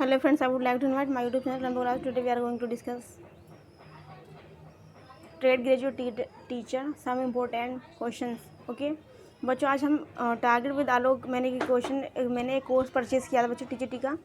Hello friends, I would like to invite my YouTube channel Ranboraj. Today we are going to discuss trade graduate teacher some important questions. Okay बच्चों, आज हम target with आलोक मैंने एक course purchase किया था बच्चों teacher का।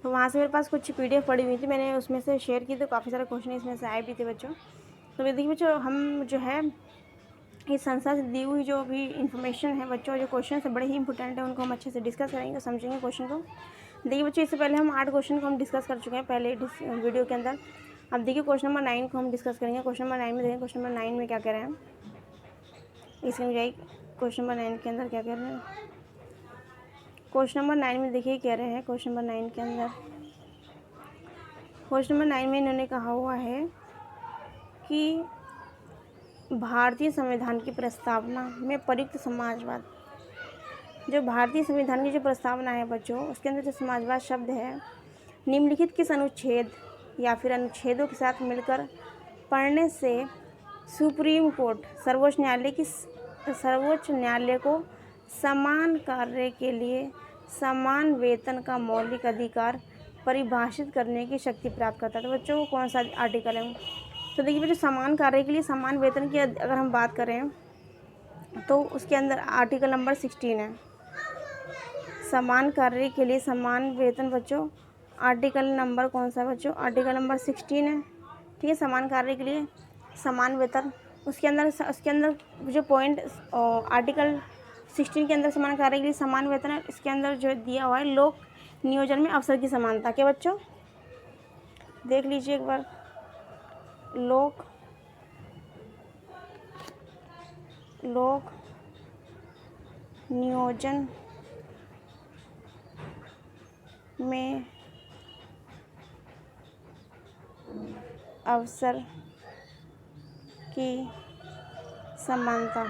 तो वहाँ से मेरे पास कुछ PDF पड़ी हुई थी, मैंने उसमें से शेयर की, तो काफ़ी सारे क्वेश्चन इसमें से आए भी थे बच्चों। तो देखिए बच्चों, हम जो है इस संस्था से दी हुई जो भी इंफॉर्मेशन है बच्चों, जो क्वेश्चन है बड़े ही इंपॉर्टेंट है, उनको हम अच्छे से डिस्कस करेंगे, समझेंगे क्वेश्चन को। देखिए बच्चों, इससे पहले हम 8 क्वेश्चन को हम डिस्कस कर चुके हैं पहले वीडियो के अंदर। अब देखिए क्वेश्चन नंबर 9 को हम डिस्कस करेंगे। क्वेश्चन नंबर 9 में देखिए, क्वेश्चन नंबर 9 में क्या कह रहे हैं, इसमें जाइए क्वेश्चन नंबर 9 के अंदर क्या कह रहे हैं। क्वेश्चन नंबर 9 में देखिए कह रहे हैं, क्वेश्चन नंबर 9 के अंदर, क्वेश्चन नंबर 9 में इन्होंने कहा हुआ है कि भारतीय संविधान की प्रस्तावना में प्रयुक्त समाजवाद, जो भारतीय संविधान की जो प्रस्तावना है बच्चों, उसके अंदर जो समाजवाद शब्द है, निम्नलिखित किस अनुच्छेद या फिर अनुच्छेदों के साथ मिलकर पढ़ने से सुप्रीम कोर्ट सर्वोच्च न्यायालय को समान कार्य के लिए समान वेतन का मौलिक अधिकार परिभाषित करने की शक्ति प्राप्त करता है। तो बच्चों कौन सा आर्टिकल है? तो देखिए बच्चों, समान कार्य के लिए समान वेतन की अगर हम बात करें तो उसके अंदर आर्टिकल नंबर 16 है। समान कार्य के लिए समान वेतन बच्चों, आर्टिकल नंबर कौन सा बच्चों? आर्टिकल नंबर 16 है। ठीक है, समान कार्य के लिए समान वेतन। उसके अंदर जो पॉइंट आर्टिकल 16 के अंदर समान कार्य के लिए समान वेतन है, इसके अंदर जो दिया हुआ है लोक नियोजन में अवसर की समानता। क्या बच्चों, देख लीजिए एक बार, लोक नियोजन में अवसर की समानता,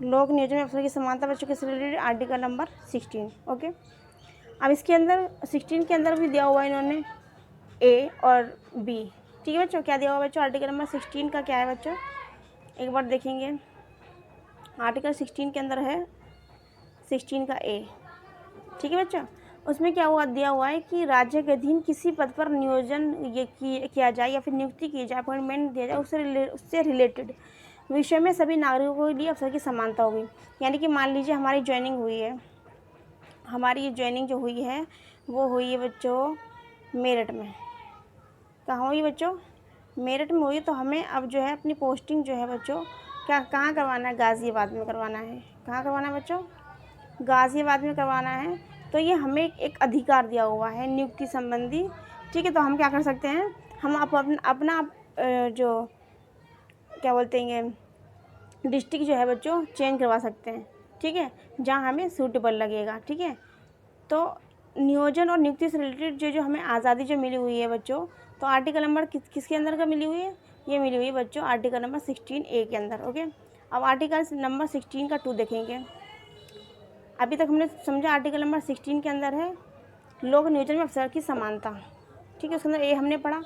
लोक नियोजन में अवसर की समानता बच्चों के रिलेटेड आर्टिकल नंबर 16। ओके, अब इसके अंदर 16 के अंदर भी दिया हुआ है इन्होंने A और B। ठीक है बच्चों, क्या दिया हुआ बच्चों? आर्टिकल नंबर 16 का क्या है बच्चों, एक बार देखेंगे। आर्टिकल 16 के अंदर है 16 का A। ठीक है बच्चों, उसमें क्या हुआ दिया हुआ है कि राज्य के अधीन किसी पद पर नियोजन किया जाए या फिर नियुक्ति की जाए, अपॉइंटमेंट दिया जाए, उससे रिलेटेड विषय में सभी नागरिकों के लिए अवसर की समानता होगी। यानी कि मान लीजिए हमारी ज्वाइनिंग हुई है, हमारी ज्वाइनिंग जो हुई है वो हुई है बच्चों मेरठ में। कहाँ हुई बच्चों? मेरठ में हुई। तो हमें अब जो है अपनी पोस्टिंग जो है बच्चों कहाँ करवाना है? गाज़ियाबाद में करवाना है। कहाँ करवाना है बच्चों? गाज़ियाबाद में करवाना है। तो ये हमें एक अधिकार दिया हुआ है नियुक्ति संबंधी। ठीक है, तो हम क्या कर सकते हैं, हम अपना जो क्या बोलते हैं डिस्ट्रिक्ट जो है बच्चों चेंज करवा सकते हैं। ठीक है, जहाँ हमें सूटेबल लगेगा। ठीक है, तो नियोजन और नियुक्ति से रिलेटेड जो हमें आज़ादी जो मिली हुई है बच्चों, तो आर्टिकल नंबर किसके अंदर का मिली हुई है? ये मिली हुई है बच्चों आर्टिकल नंबर 16A के अंदर। ओके, अब आर्टिकल नंबर 16 का 2 देखेंगे। अभी तक हमने समझा आर्टिकल नंबर 16 के अंदर है लोक नियोजन में अवसर की समानता। ठीक है, उसके अंदर A हमने पढ़ा।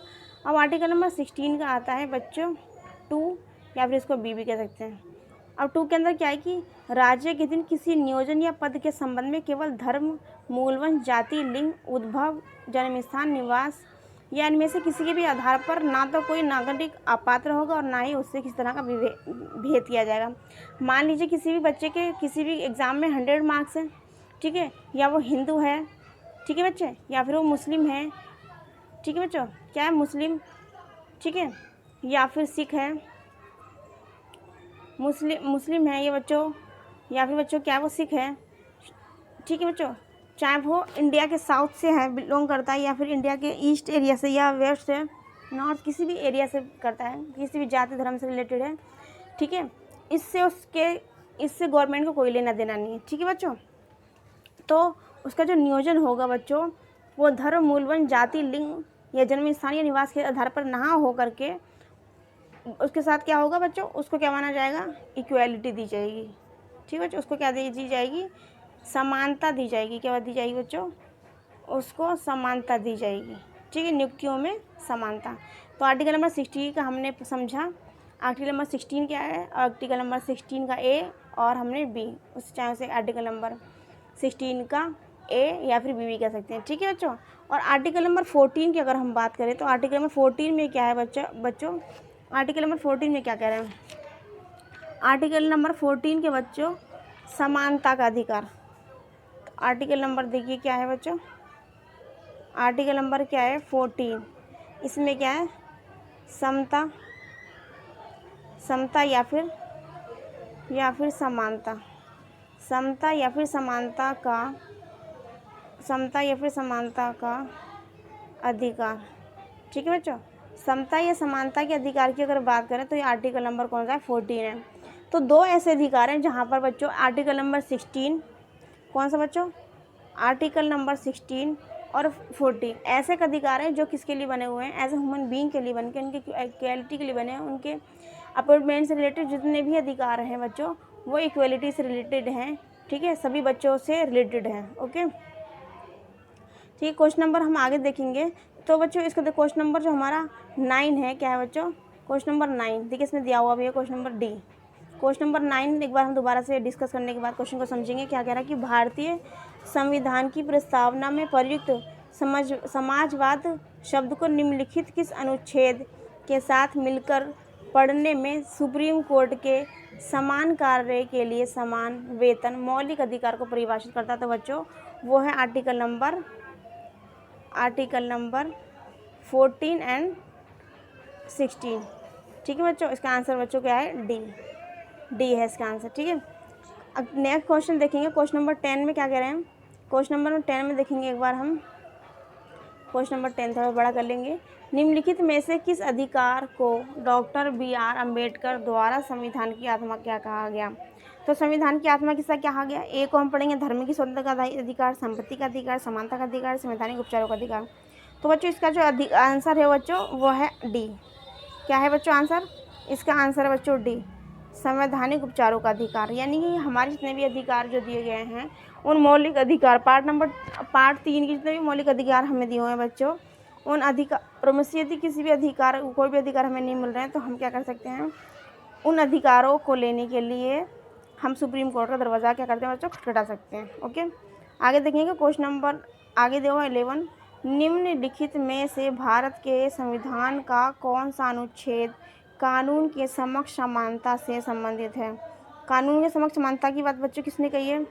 अब आर्टिकल नंबर 16 का आता है बच्चों 2, या फिर इसको B भी कह सकते हैं। अब 2 के अंदर क्या है कि राज्य के दिन किसी नियोजन या पद के संबंध में केवल धर्म, मूलवंश, जाति, लिंग, उद्भव, जन्मस्थान, निवास या इनमें से किसी के भी आधार पर ना तो कोई नागरिक अपात्र होगा और ना ही उससे किसी तरह का भेद किया जाएगा। मान लीजिए किसी भी बच्चे के किसी भी एग्ज़ाम में 100 मार्क्स हैं, ठीक है, या वो हिंदू है, ठीक है बच्चे, या फिर वो मुस्लिम है, ठीक है बच्चों, क्या है मुस्लिम, ठीक है, या फिर सिख है, मुस्लिम है ये बच्चों, या फिर बच्चों क्या है वो सिख है। ठीक है बच्चों, चाहे वो इंडिया के साउथ से है, बिलोंग करता है, या फिर इंडिया के ईस्ट एरिया से या वेस्ट से, नॉर्थ, किसी भी एरिया से करता है, किसी भी जाति धर्म से रिलेटेड है। ठीक है, इससे गवर्नमेंट को कोई लेना देना नहीं है। ठीक है बच्चों, तो उसका जो नियोजन होगा बच्चों वो धर्म, मूलवंश, जाति, लिंग या जन्म स्थान या निवास के आधार पर ना हो करके उसके साथ क्या होगा बच्चों, उसको क्या माना जाएगा? इक्वालिटी दी जाएगी। ठीक है बच्चों, उसको क्या दी जाएगी? समानता दी जाएगी। क्या दी जाएगी बच्चों? उसको समानता दी जाएगी। ठीक है, नियुक्तियों में समानता। तो आर्टिकल नंबर 16 का हमने समझा। आर्टिकल नंबर 16 क्या है? आर्टिकल नंबर 16 का A और हमने B, उस चाहे से आर्टिकल नंबर 16 का ए या फिर बी भी कह सकते हैं, ठीक है बच्चों। और आर्टिकल नंबर 14 की अगर हम बात करें तो आर्टिकल नंबर 14 में क्या है बच्चों आर्टिकल नंबर 14 में क्या कह रहे हैं? आर्टिकल नंबर 14 के बच्चों समानता का अधिकार। आर्टिकल नंबर देखिए क्या है बच्चों, आर्टिकल नंबर क्या है 14। इसमें क्या है? समता, समता या फिर समानता, समता या फिर समानता का, समता या फिर समानता का अधिकार, ठीक है बच्चों। समता या समानता के अधिकार की अगर बात करें तो ये आर्टिकल नंबर कौन सा है? 14 है। तो दो ऐसे अधिकार हैं जहाँ पर बच्चों आर्टिकल नंबर 16, कौन सा बच्चों? आर्टिकल नंबर 16 और 14 ऐसे अधिकार हैं जो किसके लिए बने हुए हैं? एज ए ह्यूमन बीइंग के लिए बन के, उनके इक्वालिटी के लिए बने हैं। उनके अपॉइंटमेंट से रिलेटेड जितने भी अधिकार हैं बच्चों वो इक्वालिटी से रिलेटेड हैं, ठीक है, सभी बच्चों से रिलेटेड हैं। ओके, ठीक है। क्वेश्चन नंबर हम आगे देखेंगे। तो बच्चों इसका क्वेश्चन नंबर जो हमारा 9 है, क्या है बच्चों? क्वेश्चन नंबर 9 देखिए इसमें दिया हुआ भी है, question number D. Question number 9 एक बार हम दोबारा से डिस्कस करने के बाद क्वेश्चन को समझेंगे। क्या कह रहा है कि भारतीय संविधान की प्रस्तावना में प्रयुक्त समाजवाद शब्द को निम्नलिखित किस अनुच्छेद के साथ मिलकर पढ़ने में सुप्रीम कोर्ट के समान कार्य के लिए समान वेतन मौलिक अधिकार को परिभाषित करता है? तो बच्चों वो है आर्टिकल नंबर 14 एंड 16, ठीक है बच्चों। इसका आंसर बच्चों क्या है? डी है इसका आंसर, ठीक है। अब नेक्स्ट क्वेश्चन देखेंगे। क्वेश्चन नंबर 10 में क्या कह रहे हैं? क्वेश्चन नंबर 10 में देखेंगे एक बार हम, क्वेश्चन नंबर 10 थोड़ा बड़ा कर लेंगे। निम्नलिखित में से किस अधिकार को डॉक्टर BR अम्बेडकर द्वारा संविधान की आत्मा क्या कहा गया? तो संविधान की आत्मा किसका क्या कहा गया? ए को हम पढ़ेंगे धर्म की स्वतंत्रता का अधिकार, संपत्ति का अधिकार, समानता का अधिकार, संवैधानिक उपचारों का अधिकार। तो बच्चों इसका जो आंसर है बच्चों वो है डी। क्या है बच्चों आंसर? इसका आंसर है बच्चों डी, संवैधानिक उपचारों का अधिकार। यानी कि हमारे जितने भी अधिकार जो दिए गए हैं उन मौलिक अधिकार पार्ट 3 के जितने भी मौलिक अधिकार हमें दिए हुए हैं बच्चों, उन अधिकारों में से यदि किसी भी अधिकार, कोई भी अधिकार हमें नहीं मिल रहे हैं तो हम क्या कर सकते हैं? उन अधिकारों को लेने के लिए हम सुप्रीम कोर्ट का दरवाज़ा क्या करते हैं बच्चों? खटखटा सकते हैं। ओके, आगे देखेंगे क्वेश्चन नंबर आगे दिया हुआ 11। निम्नलिखित में से भारत के संविधान का कौन सा अनुच्छेद कानून के समक्ष समानता से संबंधित है? कानून के समक्ष समानता की बात बच्चों किसने कही है?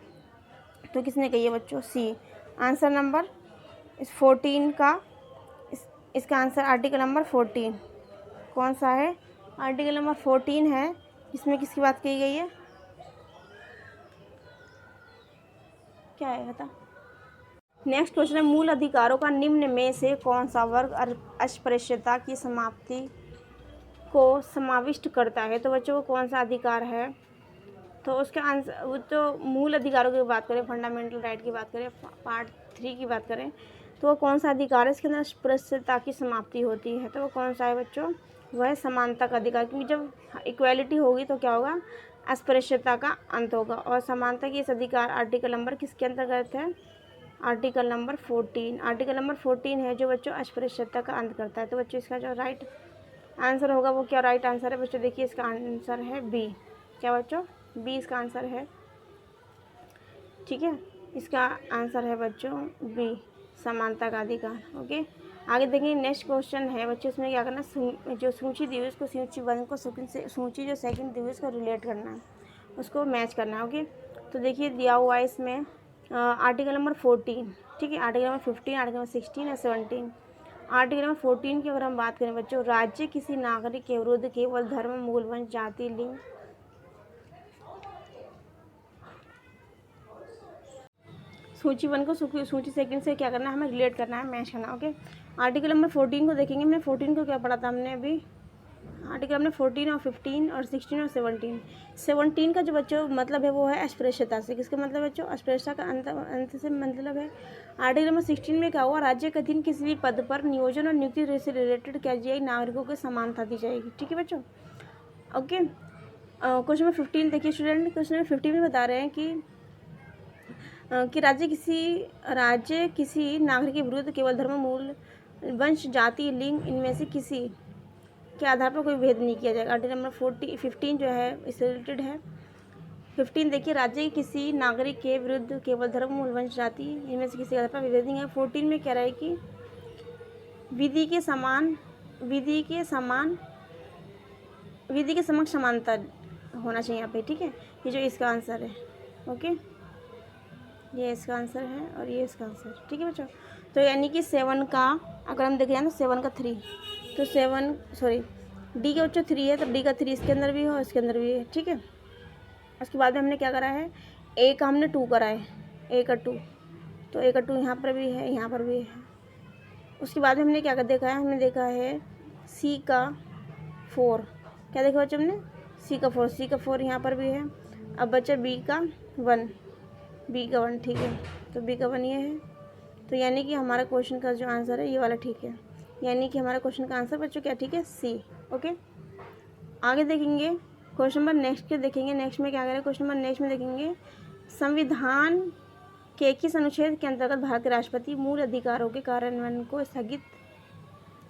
तो किसने कही है बच्चों? सी। आंसर नंबर इस 14 का इसका आंसर आर्टिकल नंबर 14 कौन सा है? आर्टिकल नंबर 14 है। इसमें किसकी बात कही गई है? क्या है बता? नेक्स्ट क्वेश्चन है मूल अधिकारों का निम्न में से कौन सा वर्ग अस्पृश्यता की समाप्ति को समाविष्ट करता है? तो बच्चों वो कौन सा अधिकार है? तो उसका आंसर, वो तो मूल अधिकारों की बात करें, फंडामेंटल राइट की बात करें, पार्ट 3 की बात करें, तो वो कौन सा अधिकार है इसके अंदर अस्पृश्यता की समाप्ति होती है? तो वो कौन सा है बच्चों? वह है समानता का अधिकार। क्योंकि जब इक्वालिटी होगी तो क्या होगा? अस्पृश्यता का अंत होगा। और समानता की इस अधिकार आर्टिकल नंबर किसके अंतर्गत है? Article number 14। आर्टिकल नंबर 14 है जो बच्चों अस्पृश्यता का अंत करता है। तो बच्चों इसका जो राइट आंसर होगा वो क्या राइट आंसर है बच्चों? देखिए इसका आंसर है बी। क्या बच्चों? बी इसका आंसर है, ठीक है। इसका आंसर है बच्चों बी, समानता का अधिकार। ओके, आगे देखिए नेक्स्ट क्वेश्चन है बच्चों, इसमें क्या करना है? जो सूची दी हुई उसको सूची 1 को सूची जो सेकंड दी हुई उसको रिलेट करना है, उसको मैच करना है। ओके, तो देखिए दिया हुआ है इसमें आर्टिकल नंबर 14, ठीक है, आर्टिकल नंबर 15, आर्टिकल नंबर 16 और 17। आर्टिकल नंबर 14 की अगर हम बात करें बच्चों, राज्य किसी नागरिक के विरुद्ध केवल धर्म, मूल, वंश, जाति, लिंग, सूची 1 को सूची सेकंड से क्या करना है? हमें रिलेट करना है, मैच करना। ओके, आर्टिकल नंबर 14 को देखेंगे। हमने 14 को क्या पढ़ा था हमने अभी? आर्टिकल हमने 14 और 15 और 16 और 17 का जो बच्चों मतलब है वो है अस्पृश्यता से। किसका मतलब बच्चों? अस्पृश्यता का अंत से मतलब है। आर्टिकल नंबर 16 में क्या हुआ? राज्य के अधीन किसी भी पद पर नियोजन और नियुक्ति से रिलेटेड क्या जाएगी? नागरिकों को समानता दी जाएगी, ठीक है बच्चों। ओके, क्वेश्चन नंबर 15 देखिए स्टूडेंट, क्वेश्चन नंबर 15 में बता रहे हैं कि राज्य किसी नागरिक के विरुद्ध केवल धर्म, मूल, वंश, जाति, लिंग इनमें से किसी के आधार पर कोई भेद नहीं किया जाएगा। आर्टिकल नंबर 15 जो है इससे रिलेटेड है। 15 देखिए, राज्य के किसी नागरिक के विरुद्ध केवल धर्म, मूल, वंश, जाति इनमें से किसी का पर विवेचनीय है। 14 में कह रहा है कि विधि के समक्ष समानता होना चाहिए यहाँ पे, ठीक है। ये जो इसका आंसर है, ओके, ये इसका आंसर है और ये इसका आंसर, ठीक है बच्चों। तो यानी कि 7 का अगर हम देखें ना, 7 का 3, तो 7 सॉरी डी का बच्चों 3 है, तो डी का 3 इसके अंदर भी हो, इसके अंदर भी है, ठीक है। उसके बाद में हमने क्या करा है, ए का हमने 2 करा है, ए का 2, तो ए का 2 यहाँ पर भी है, यहाँ पर भी है। उसके बाद में हमने क्या कर देखा है, हमने देखा है सी का 4, क्या देखा बच्चों हमने, सी का 4 यहाँ पर भी है। अब बच्चा बी का 1, ठीक है, तो बी का 1 ये है। तो यानी कि हमारा क्वेश्चन का जो आंसर है ये वाला ठीक है, यानी कि हमारा क्वेश्चन का आंसर बच्चों क्या ठीक है, सी, ओके। आगे देखेंगे क्वेश्चन नंबर नेक्स्ट के देखेंगे, नेक्स्ट में क्या करें, क्वेश्चन नंबर नेक्स्ट में देखेंगे संविधान के किस अनुच्छेद के अंतर्गत भारत के राष्ट्रपति मूल अधिकारों के कार्यान्वयन को स्थगित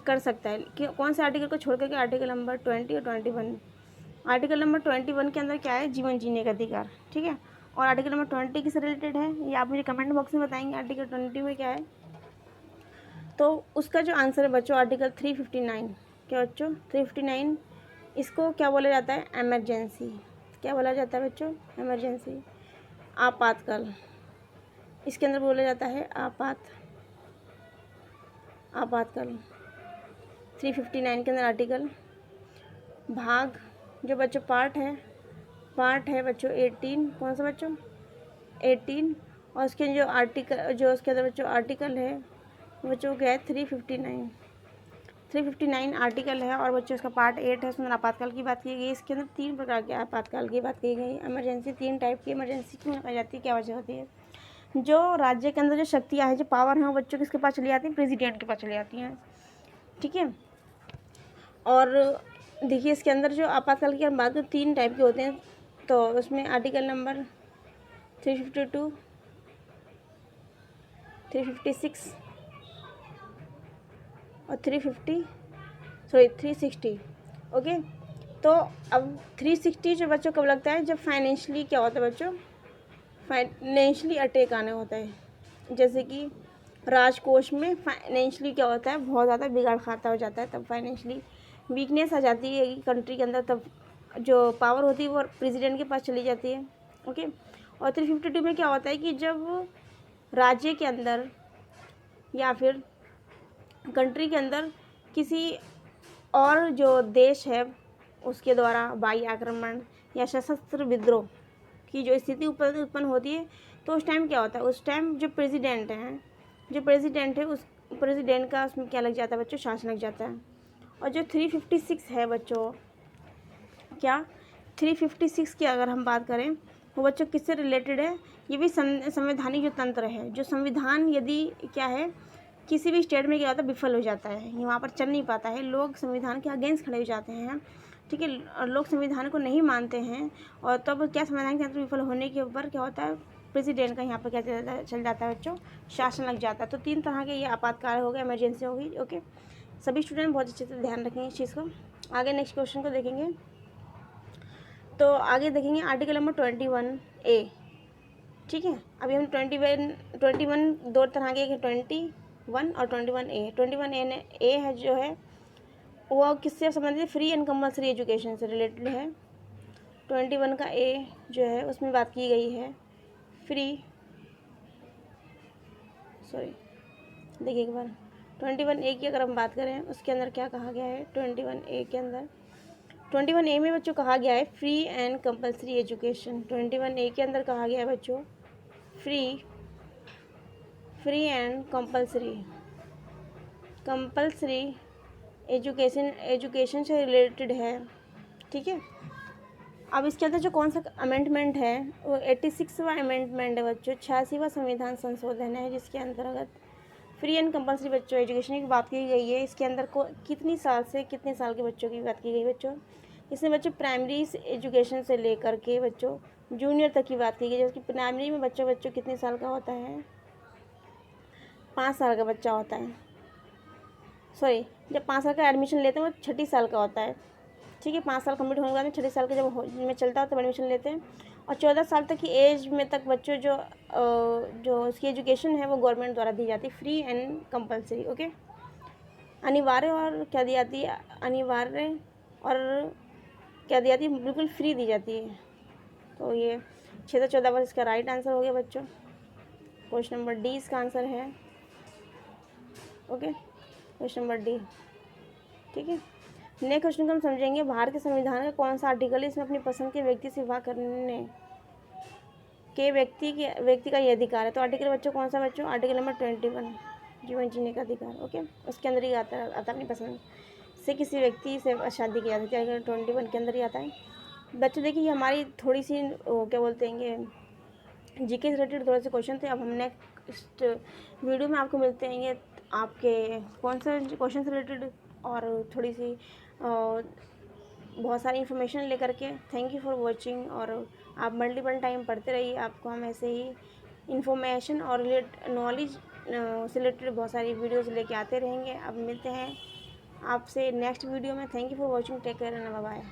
कर सकता है। कि कौन से आर्टिकल को छोड़ करके, आर्टिकल नंबर 20 और 21। आर्टिकल नंबर 21 के अंदर क्या है, जीवन जीने का अधिकार, ठीक है। और आर्टिकल नंबर 20 किससे रिलेटेड है, ये आप मुझे कमेंट बॉक्स में बताएंगे आर्टिकल 20 में क्या है। तो उसका जो आंसर है बच्चों आर्टिकल 359, क्या बच्चों 359, इसको क्या बोला जाता है, एमरजेंसी, क्या बोला जाता है बच्चों, एमरजेंसी, आपातकाल, इसके अंदर बोला जाता है आपातकाल। 359 के अंदर आर्टिकल भाग जो बच्चों पार्ट है बच्चों 18, कौन सा बच्चों 18, और उसके जो आर्टिकल जो उसके अंदर बच्चों आर्टिकल है बच्चों क्या है 359 आर्टिकल है, और बच्चों इसका पार्ट 8 है, उसमें आपातकाल की बात की गई। इसके अंदर 3 प्रकार के आपातकाल की बात की गई। इमरजेंसी 3 टाइप की इमरजेंसी क्यों लगाई जाती है, क्या वजह होती है। जो राज्य के अंदर जो शक्तियाँ हैं, जो पावर हैं, वो बच्चों किसके पास चली जाती हैं, प्रेसिडेंट के पास चली जाती हैं, ठीक है। और देखिए इसके अंदर जो आपातकाल की हम बात करें 3 टाइप के होते हैं, तो उसमें आर्टिकल नंबर 352, 356 और 360, ओके। तो अब 360 जो बच्चों कब लगता है, जब फाइनेंशियली क्या होता है बच्चों, फाइनेंशियली अटैक आने होता है, जैसे कि राजकोष में फाइनेंशियली क्या होता है, बहुत ज़्यादा बिगाड़ खाता हो जाता है, तब फाइनेंशियली वीकनेस आ जाती है कंट्री के अंदर, तब जो पावर होती है वो प्रेसिडेंट के पास चली जाती है, ओके। और 352 में क्या होता है कि जब राज्य के अंदर या फिर कंट्री के अंदर किसी और जो देश है उसके द्वारा बाह्य आक्रमण या सशस्त्र विद्रोह की जो स्थिति उत्पन्न होती है, तो उस टाइम क्या होता है, उस टाइम जो प्रेसिडेंट है उस प्रेसिडेंट का उसमें क्या लग जाता है बच्चों, शासन लग जाता है। और जो 356 है बच्चों, क्या 356 की अगर हम बात करें वो बच्चों किससे रिलेटेड है, ये भी संवैधानिक जो तंत्र है, जो संविधान यदि क्या है किसी भी स्टेट में क्या होता है विफल हो जाता है, ये वहाँ पर चल नहीं पाता है, लोग संविधान के अगेंस्ट खड़े हो जाते हैं, ठीक है, और लोग संविधान को नहीं मानते हैं, और तब क्या संविधान के तंत्र विफल होने के ऊपर क्या होता है, प्रेसिडेंट का यहाँ पर क्या चल जाता है बच्चों, शासन लग जाता है। तो 3 तरह के ये आपातकाल हो गए, इमरजेंसी होगी, ओके। सभी स्टूडेंट बहुत अच्छे से ध्यान रखेंगे इस चीज़ को। आगे नेक्स्ट क्वेश्चन को देखेंगे, तो आगे देखेंगे आर्टिकल नंबर 21A, ठीक है। अभी हम 21 दो तरह के 21 और 21A। 21A है जो है वो किससे संबंधित है, फ्री एंड कंपल्सरी एजुकेशन से रिलेटेड है। 21 का A जो है उसमें बात की गई है देखिए एक बार 21A की अगर हम बात करें उसके अंदर क्या कहा गया है, 21A के अंदर 21A में बच्चों कहा गया है free and compulsory education. 21A के अंदर कहा गया है बच्चों फ्री एंड कंपल्सरी एजुकेशन से रिलेटेड है, ठीक है। अब इसके अंदर जो कौन सा अमेंडमेंट है वो 86वां अमेंडमेंट है बच्चों, 86वां संविधान संशोधन है, जिसके अंतर्गत फ्री एंड कंपल्सरी बच्चों एजुकेशन की बात की गई है। इसके अंदर को कितनी साल से कितने साल के बच्चों की बात की गई बच्चों, इसमें बच्चों प्राइमरी एजुकेशन से लेकर के बच्चों जूनियर तक की बात की गई, जबकि प्राइमरी में बच्चों कितने साल का होता है, 5 साल का बच्चा होता है, सॉरी जब 5 साल का एडमिशन लेते हैं वो 6 साल का होता है, ठीक है। 5 साल कम्प्लीट होने के बाद में 6 साल का जब में चलता है तब एडमिशन लेते हैं। और 14 साल तक की एज में तक बच्चों जो उसकी एजुकेशन है वो गवर्नमेंट द्वारा दी जाती है, फ्री एंड कंपलसरी। ओके, अनिवार्य और क्या दी जाती है, अनिवार्य और क्या दी जाती है, बिल्कुल फ्री दी जाती है। तो ये 6 से 14 वर्ष इसका राइट आंसर हो गया बच्चों। क्वेश्चन नंबर डी इसका आंसर है। Okay, question number D. ठीक है, नेक्स्ट क्वेश्चन को हम समझेंगे, भारत के संविधान का कौन सा आर्टिकल है इसमें अपनी पसंद के व्यक्ति से विवाह करने के व्यक्ति का ये अधिकार है। तो आर्टिकल बच्चों कौन सा बच्चों, आर्टिकल नंबर 21, जीवन जीने का अधिकार। ओके, उसके अंदर ही आता है अपनी पसंद से किसी व्यक्ति से शादी की जा सकती है, आर्टिकल 21 के अंदर ही आता है। बच्चों देखिए, ये हमारी थोड़ी सी क्या बोलते हैं, जीके से रिलेटेड थोड़े से क्वेश्चन थे। अब हम नेक्स्ट वीडियो में आपको मिलते हैं आपके कौन से क्वेश्चन से रिलेटेड और थोड़ी सी बहुत सारी इन्फॉर्मेशन लेकर के। थैंक यू फॉर वॉचिंग, और आप मल्टीपल टाइम पढ़ते रहिए, आपको हम ऐसे ही इन्फॉर्मेशन और नॉलेज से रिलेटेड बहुत सारी वीडियोज़ लेके आते रहेंगे। अब मिलते हैं आपसे नेक्स्ट वीडियो में। Thank you for watching, take care and bye bye.